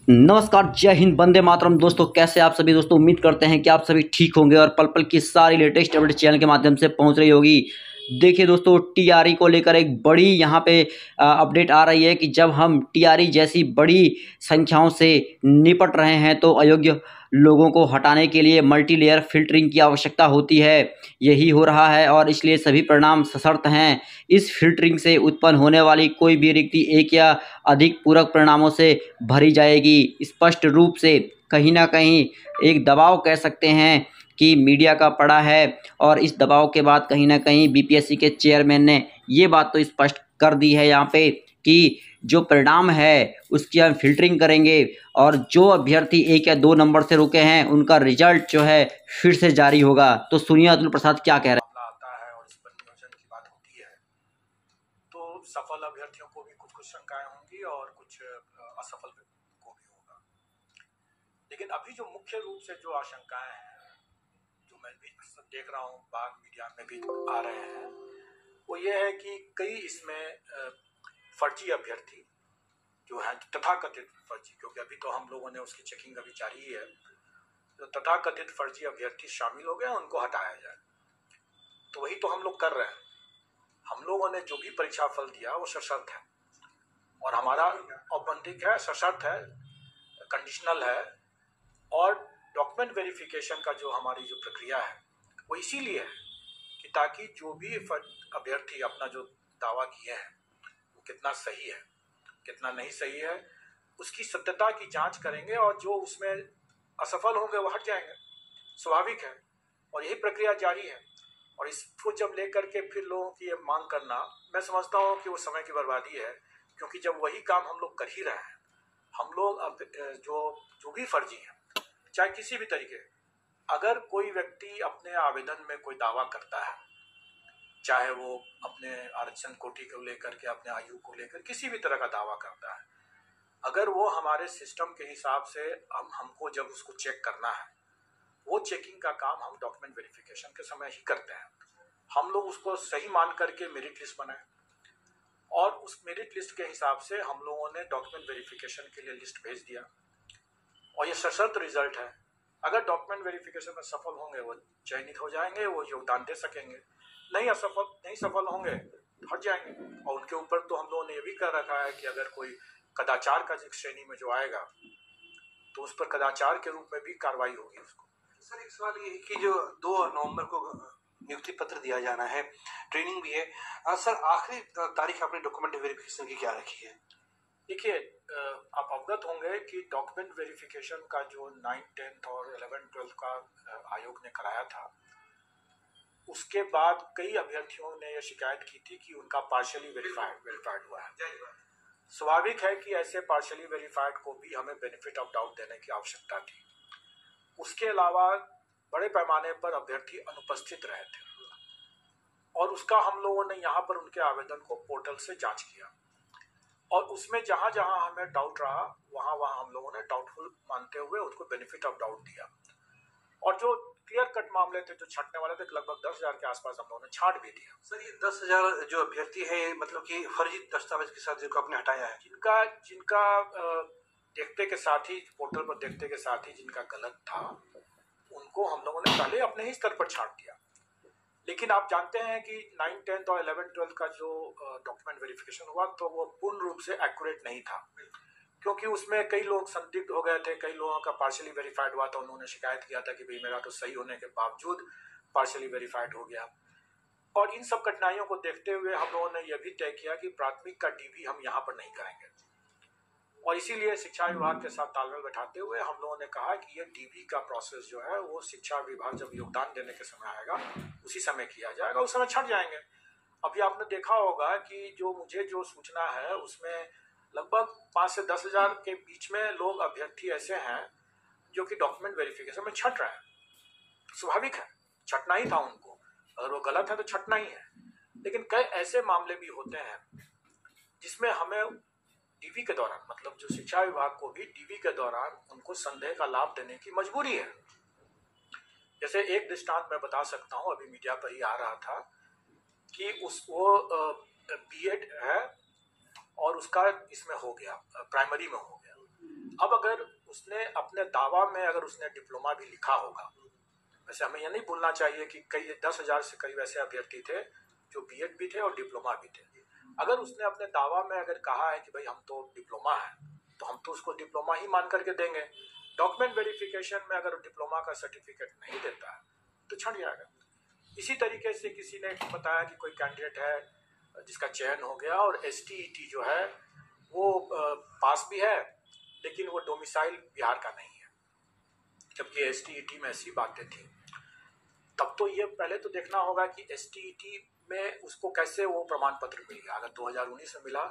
नमस्कार, जय हिंद, वंदे मातरम। दोस्तों, कैसे आप सभी दोस्तों? उम्मीद करते हैं कि आप सभी ठीक होंगे और पल पल की सारी लेटेस्ट अपडेट चैनल के माध्यम से पहुंच रही होगी। देखिए दोस्तों, टीआरई को लेकर एक बड़ी यहाँ पे अपडेट आ रही है कि जब हम टीआरई जैसी बड़ी संख्याओं से निपट रहे हैं तो अयोग्य लोगों को हटाने के लिए मल्टी लेयर फिल्टरिंग की आवश्यकता होती है। यही हो रहा है और इसलिए सभी परिणाम सशर्त हैं। इस फिल्टरिंग से उत्पन्न होने वाली कोई भी रिक्ति एक या अधिक पूरक परिणामों से भरी जाएगी। स्पष्ट रूप से कहीं ना कहीं एक दबाव कह सकते हैं कि मीडिया का पड़ा है और इस दबाव के बाद कहीं ना कहीं बीपीएससी के चेयरमैन ने ये बात तो स्पष्ट कर दी है यहाँ पे कि जो परिणाम है उसकी हम फिल्टरिंग करेंगे और जो अभ्यर्थी 1 या 2 नंबर से रुके हैं उनका रिजल्ट जो है फिर से जारी होगा। तो सुनिए अतुल प्रसाद क्या कह रहे हैं। आता है और इस पर नियोजन की बात होती है तो सफल अभ्यर्थियों को भी कुछ शंकाएं होंगी और कुछ असफल को भी होगा। लेकिन अभी जो मुख्य रूप से जो आशंकाएं हैं, जो मैं भी देख रहा हूँ, बाग मीडिया में भी आ रहे हैं, वो ये है कि कई इसमें फर्जी अभ्यर्थी जो है, तथाकथित फर्जी, क्योंकि अभी तो हम लोगों ने उसकी चेकिंग अभी जारी ही है, जो तथाकथित फर्जी अभ्यर्थी शामिल हो गए उनको हटाया जाए। तो वही तो हम लोग कर रहे हैं। हम लोगों ने जो भी परीक्षा फल दिया वो सशर्त है और हमारा औपबंधिक है, सशर्त है, कंडीशनल है। और डॉक्यूमेंट वेरिफिकेशन का जो हमारी जो प्रक्रिया है वो इसीलिए है कि ताकि जो भी अभ्यर्थी अपना जो दावा किए हैं वो कितना सही है, कितना नहीं सही है, उसकी सत्यता की जांच करेंगे और जो उसमें असफल होंगे वो हट जाएंगे। स्वाभाविक है और यही प्रक्रिया जारी है। और इसको जब लेकर के फिर लोगों की ये मांग करना, मैं समझता हूँ कि वो समय की बर्बादी है, क्योंकि जब वही काम हम लोग कर ही रहे हैं। हम लोग अब जो भी फर्जी हैं, चाहे किसी भी तरीके, अगर कोई व्यक्ति अपने आवेदन में कोई दावा करता है, चाहे वो अपने आरक्षण कोटि को लेकर के, अपने आयु को लेकर किसी भी तरह का दावा करता है, अगर वो हमारे सिस्टम के हिसाब से हमको जब उसको चेक करना है, वो चेकिंग का काम हम डॉक्यूमेंट वेरिफिकेशन के समय ही करते हैं। हम लोग उसको सही मान करके मेरिट लिस्ट बनाए और उस मेरिट लिस्ट के हिसाब से हम लोगों ने डॉक्यूमेंट वेरिफिकेशन के लिए लिस्ट भेज दिया और ये सशर्त रिजल्ट है। अगर डॉक्यूमेंट वेरिफिकेशन में सफल होंगे वो चयनित हो जाएंगे, वो योगदान दे सकेंगे। नहीं सफल होंगे हट जाएंगे। और उनके ऊपर तो हम लोगों ने ये भी कर रखा है कि अगर कोई कदाचार का श्रेणी में जो आएगा तो उस पर कदाचार के रूप में भी कार्रवाई होगी उसको। सर, एक सवाल ये है कि जो 2 नवंबर को नियुक्ति पत्र दिया जाना है, ट्रेनिंग भी है, सर आखिरी तारीख आपने डॉक्यूमेंट वेरिफिकेशन की क्या रखी है? देखिए, आप अवगत होंगे कि डॉक्यूमेंट वेरिफिकेशन का जो 9, 10 और 11, 12 का आयोग ने कराया था, उसके बाद कई अभ्यर्थियों ने यह शिकायत की थी कि उनका पार्शियली वेरीफाइड हुआ है। स्वाभाविक है कि ऐसे पार्शियली वेरीफाइड को भी हमें बेनिफिट ऑफ डाउट देने की आवश्यकता थी। उसके अलावा बड़े पैमाने पर अभ्यर्थी अनुपस्थित रहे थे और उसका हम लोगों ने यहाँ पर उनके आवेदन को पोर्टल से जांच किया और उसमें जहां जहां हमें डाउट रहा वहां हम लोगों ने डाउटफुल मानते हुए उनको बेनिफिट ऑफ डाउट दिया। और जो क्लियर कट मामले थे, जो छंटने वाले थे, लगभग 10,000 के आसपास हम लोगों ने छांट भी दिया। सर, ये 10,000 जो अभ्यर्थी है, मतलब कि फर्जी दस्तावेज के साथ जिनको आपने हटाया है, जिनका देखते के साथ ही, पोर्टल पर देखते के साथ ही जिनका गलत था, उनको हम लोगों ने पहले अपने ही स्तर पर छांट दिया। लेकिन आप जानते हैं कि 9, 10 और 11, 12 का जो डॉक्यूमेंट वेरिफिकेशन हुआ तो वो पूर्ण रूप से एक्यूरेट नहीं था, क्योंकि उसमें कई लोग संदिग्ध हो गए थे। कई लोगों का पार्शियली वेरीफाइड हुआ था, उन्होंने शिकायत किया था कि भाई मेरा तो सही होने के बावजूद पार्शियली वेरीफाइड हो गया। और इन सब कठिनाइयों को देखते हुए हम लोगों ने यह भी तय किया कि प्राथमिक का डीवी हम यहाँ पर नहीं करेंगे और इसीलिए शिक्षा विभाग के साथ तालमेल बैठाते हुए हम लोगों ने कहा कि ये डीवी का प्रोसेस जो है वो शिक्षा विभाग जब योगदान देने के समय आएगा उसी समय किया जाएगा, उस समय छट जाएंगे। अभी आपने देखा होगा कि जो सूचना है उसमें लगभग 5 से 10,000 के बीच में लोग अभ्यर्थी ऐसे हैं जो कि डॉक्यूमेंट वेरिफिकेशन में छट रहे हैं। स्वाभाविक है, छटना ही था उनको, अगर वो गलत है तो छटना ही है। लेकिन कई ऐसे मामले भी होते हैं जिसमें हमें डीवी के दौरान, मतलब जो शिक्षा विभाग को भी डीवी के दौरान उनको संदेह का लाभ देने की मजबूरी है। जैसे एक दृष्टांत मैं बता सकता हूँ, अभी मीडिया पर ही आ रहा था कि वो बीएड है और उसका इसमें हो गया, प्राइमरी में हो गया, अब अगर उसने अपने दावा में अगर उसने डिप्लोमा भी लिखा होगा, वैसे हमें यह नहीं भूलना चाहिए कि कई 10,000 से करीब ऐसे अभ्यर्थी थे जो बीएड भी थे और डिप्लोमा भी थे। अगर उसने अपने दावा में अगर कहा है कि भाई हम तो डिप्लोमा है, तो हम तो उसको डिप्लोमा ही मान करके देंगे। डॉक्यूमेंट वेरिफिकेशन में अगर डिप्लोमा का सर्टिफिकेट नहीं देता है तो छट जाएगा। इसी तरीके से किसी ने बताया कि कोई कैंडिडेट है जिसका चयन हो गया और STET जो है वो पास भी है, लेकिन वो डोमिसाइल बिहार का नहीं है, जबकि STET में ऐसी बातें थी। तब तो ये पहले तो देखना होगा कि STET में उसको कैसे वो प्रमाण पत्र मिल गया। अगर 2019 में मिला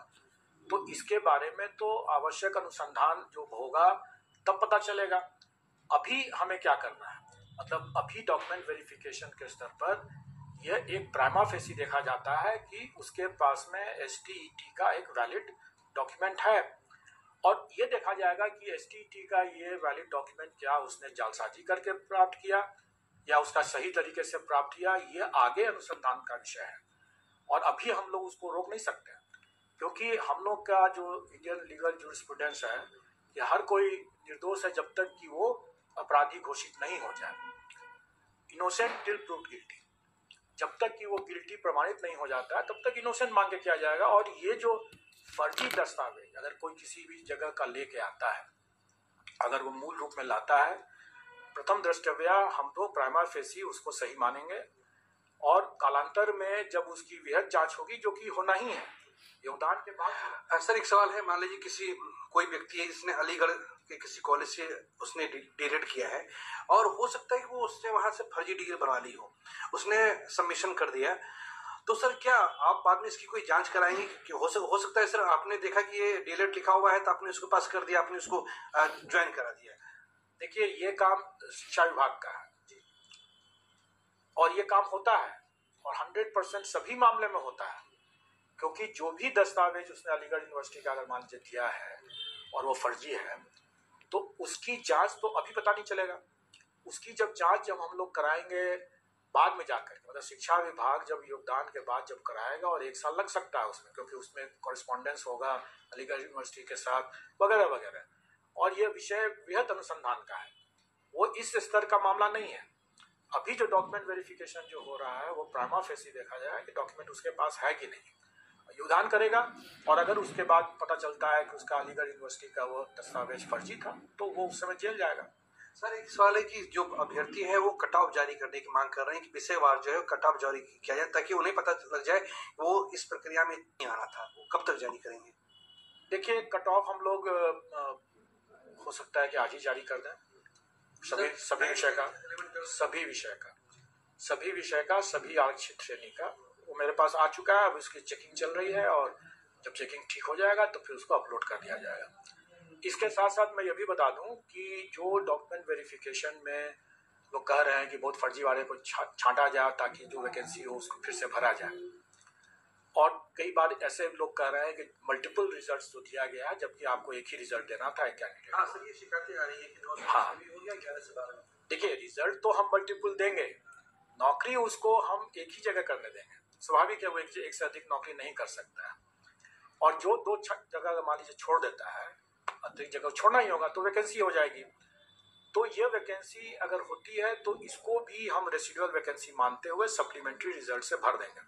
तो इसके बारे में तो आवश्यक अनुसंधान जो होगा तब पता चलेगा। अभी हमें क्या करना है, मतलब अभी डॉक्यूमेंट वेरिफिकेशन के स्तर पर यह एक प्राइमा फेसी देखा जाता है कि उसके पास में STET का एक वैलिड डॉक्यूमेंट है, और ये देखा जाएगा कि STET का ये वैलिड डॉक्यूमेंट क्या उसने जालसाजी करके प्राप्त किया या उसका सही तरीके से प्राप्त किया, ये आगे अनुसंधान का विषय है। और अभी हम लोग उसको रोक नहीं सकते, क्योंकि हम लोग का जो इंडियन लीगल जूरिस्प्रूडेंस है कि हर कोई निर्दोष है जब तक कि वो अपराधी घोषित नहीं हो जाए, इनोसेंट टिल प्रूव्ड गिल्टी। जब तक कि वो गिल्टी प्रमाणित नहीं हो जाता है तब तक इनोसेंट मान के किया जाएगा। और ये जो फर्जी दस्तावेज अगर कोई किसी भी जगह का लेके आता है, अगर वो मूल रूप में लाता है, प्रथम दृष्टव्या हम तो प्राइमा फेसी उसको सही मानेंगे, और कालांतर में जब उसकी विहद जांच होगी, जो कि होना ही है योगदान के बाद। सर एक सवाल है, मान लीजिए कोई व्यक्ति है जिसने अलीगढ़ के किसी कॉलेज से उसने डीएड किया है और हो सकता है कि वो उसने वहां से फर्जी डिग्री बनवा ली हो, उसने सबमिशन कर दिया, तो सर क्या आप बाद में इसकी कोई जांच कराएंगे कि हो सकता है सर आपने देखा कि ये डीएड लिखा हुआ है तो आपने उसको पास कर दिया, आपने उसको ज्वाइन करा दिया। देखिए ये काम शिक्षा विभाग का है और ये काम होता है और 100% सभी मामले में होता है, क्योंकि जो भी दस्तावेज उसने अलीगढ़ यूनिवर्सिटी का अगर मान लीजिए दिया है और वो फर्जी है तो उसकी जांच तो अभी पता नहीं चलेगा। उसकी जब हम लोग कराएंगे बाद में जाकर, मतलब शिक्षा विभाग जब योगदान के बाद जब कराएगा, और 1 साल लग सकता है उसमें, क्योंकि उसमें कॉरेस्पॉन्डेंस होगा अलीगढ़ यूनिवर्सिटी के साथ वगैरह वगैरह, और ये विषय वृहद अनुसंधान का है, वो इस स्तर का मामला नहीं है। अभी जो डॉक्यूमेंट वेरिफिकेशन जो हो रहा है वो प्राइमा फेसी देखा जाएगा कि डॉक्यूमेंट उसके पास है कि नहीं, योगदान करेगा, और अगर उसके बाद पता चलता है कि उसका अलीगढ़ यूनिवर्सिटी का वो दस्तावेज फर्जी था तो वो उस समय जेल जाएगा। सर एक सवाल है कि जो अभ्यर्थी है वो कट ऑफ जारी करने की मांग कर रहे हैं कि विषयवार जो है कट ऑफ जारी किया जाए ताकि उन्हें पता लग जाए वो इस प्रक्रिया में नहीं आना था, वो कब तक जारी करेंगे? देखिए कट ऑफ हम लोग हो सकता है कि आज ही जारी कर दें, सभी विषय का सभी आरक्षित श्रेणी का, वो मेरे पास आ चुका है, अब इसकी चेकिंग चल रही है और जब चेकिंग ठीक हो जाएगा तो फिर उसको अपलोड कर दिया जाएगा। इसके साथ साथ मैं ये भी बता दूं कि जो डॉक्यूमेंट वेरिफिकेशन में लोग कह रहे हैं कि बहुत फर्जीवाड़े को छांटा जाए ताकि जो वैकेंसी हो उसको फिर से भरा जाए, और कई बार ऐसे लोग कह रहे हैं कि मल्टीपल रिजल्ट्स तो दिया गया है जबकि आपको एक ही रिजल्ट देना था एक कैंडिडेट। हाँ सर ये शिकायतें आ रही है कि हाँ हो गया 11 से 12। देखिए रिजल्ट तो हम मल्टीपल देंगे, नौकरी उसको हम एक ही जगह करने देंगे। स्वाभाविक है वो एक से अधिक नौकरी नहीं कर सकता है, और जो 2 जगह मान लीजिए छोड़ देता है, अतिरिक्त जगह छोड़ना ही होगा तो वैकेंसी हो जाएगी। तो ये वैकेंसी अगर होती है तो इसको भी हम रेसिडुअल वैकेंसी मानते हुए सप्लीमेंट्री रिजल्ट से भर देंगे।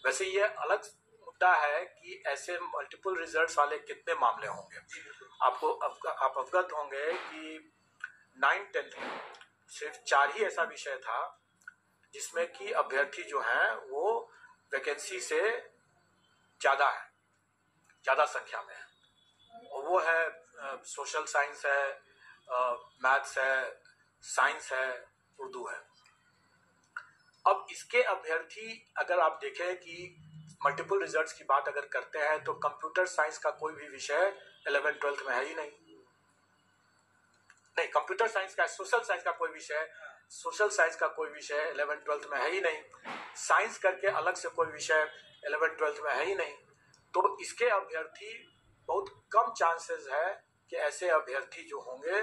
वैसे ये अलग मुद्दा है कि ऐसे मल्टीपल रिजल्ट्स वाले कितने मामले होंगे। आप अवगत होंगे कि 9th-10th में सिर्फ 4 ही ऐसा विषय था जिसमें कि अभ्यर्थी जो हैं वो वैकेंसी से ज़्यादा संख्या में है, और वो है सोशल साइंस है, मैथ्स है, साइंस है, उर्दू है। अब इसके अभ्यर्थी अगर आप देखें कि मल्टीपल रिजल्ट्स की बात अगर करते हैं तो कंप्यूटर साइंस का कोई भी विषय 11th-12th में है ही नहीं, कंप्यूटर साइंस का, सोशल साइंस का कोई विषय 11th-12th में है ही नहीं, साइंस करके अलग से कोई विषय 11th-12th में है ही नहीं। तो इसके अभ्यर्थी बहुत कम चांसेस है कि ऐसे अभ्यर्थी जो होंगे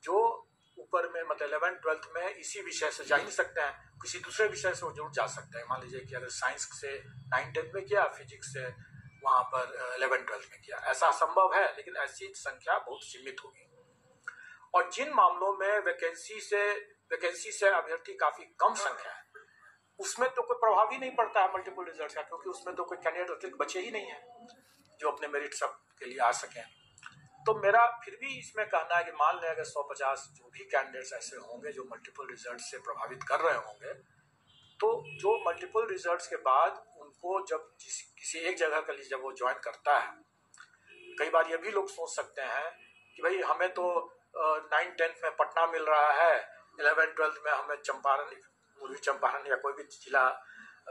जो ऊपर में मतलब 11th-12th में इसी विषय से जा ही नहीं सकते हैं, किसी दूसरे विषय से वो जरूर जा सकते हैं। मान लीजिए कि अगर साइंस से 9th-10th में किया, फिजिक्स से वहाँ पर 11-12 में किया। ऐसा संभव है, लेकिन ऐसी संख्या बहुत सीमित होगी। और जिन मामलों में वैकेंसी से अभ्यर्थी काफी कम संख्या है, उसमें तो कोई प्रभाव ही नहीं पड़ता है मल्टीपल रिजल्ट का, क्योंकि उसमें तो कोई कैंडिडेट अतिरिक्त बचे ही नहीं है जो अपने मेरिट सब के लिए आ सकें। तो मेरा फिर भी इसमें कहना है कि मान लें अगर 150 जो भी कैंडिडेट्स ऐसे होंगे जो मल्टीपल रिजल्ट से प्रभावित कर रहे होंगे, तो जो मल्टीपल रिजल्ट्स के बाद उनको जब किसी एक जगह के लिए जब वो ज्वाइन करता है, कई बार ये भी लोग सोच सकते हैं कि भाई हमें तो 9-10 में पटना मिल रहा है, 11-12 में हमें पूर्वी चंपारण या कोई भी जिला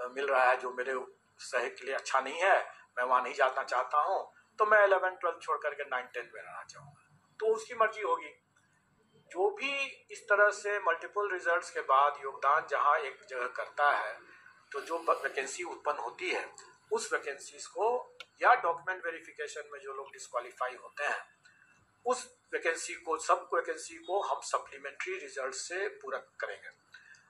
मिल रहा है जो मेरे सेहत के लिए अच्छा नहीं है, मैं वहाँ नहीं जाना चाहता हूँ, तो मैं 11-12 छोड़ करके 9-10 में रहना चाहूँगा। तो उसकी मर्जी होगी। जो भी इस तरह से मल्टीपल रिजल्ट्स के बाद योगदान जहाँ एक जगह करता है, तो जो वैकेंसी उत्पन्न होती है उस वैकेंसीज को या डॉक्यूमेंट वेरिफिकेशन में जो लोग डिस्क्वालीफाई होते हैं उस सब वैकेंसी को हम सप्लीमेंट्री रिजल्ट से पूरा करेंगे।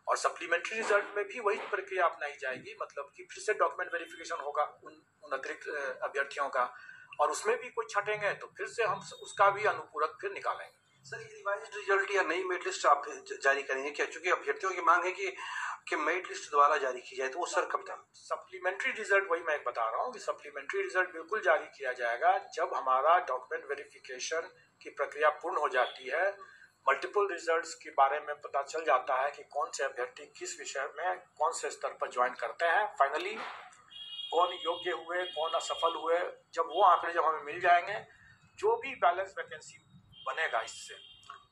और सप्लीमेंट्री रिजल्ट में भी वही प्रक्रिया अपनाई जाएगी, मतलब कि फिर से डॉक्यूमेंट वेरिफिकेशन होगा उन अतिरिक्त अभ्यर्थियों का, और उसमें भी कोई छटेंगे तो फिर से हम उसका भी अनुपूरक फिर निकालेंगे। सर, ये रिवाइज्ड रिजल्ट या नई मेरिट लिस्ट आप जारी करेंगे क्या? चूंकि अभ्यर्थियों की मांग है कि मेरिट लिस्ट दोबारा जारी की जाए, तो वो सर कब तक? सप्लीमेंट्री रिजल्ट वही मैं बता रहा हूँ कि सप्लीमेंट्री रिजल्ट बिल्कुल जारी किया जाएगा जब हमारा डॉक्यूमेंट वेरिफिकेशन की प्रक्रिया पूर्ण हो जाती है, मल्टीपल रिजल्ट्स के बारे में पता चल जाता है कि कौन से अभ्यर्थी किस विषय में कौन से स्तर पर ज्वाइन करते हैं, फाइनली कौन योग्य हुए कौन असफल हुए। जब वो आंकड़े जब हमें मिल जाएंगे, जो भी बैलेंस वैकेंसी बनेगा इससे,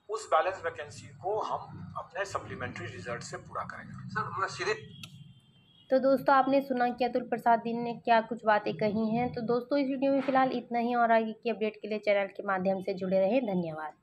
उस बैलेंस वैकेंसी को हम अपने सप्लीमेंट्री रिजल्ट से पूरा करेंगे। सर, मैं सीधे तो दोस्तों आपने सुना कि अतुल प्रसाद दिन ने क्या कुछ बातें कही हैं। तो दोस्तों इस वीडियो में फिलहाल इतना ही, और आगे की अपडेट के लिए चैनल के माध्यम से जुड़े रहें। धन्यवाद।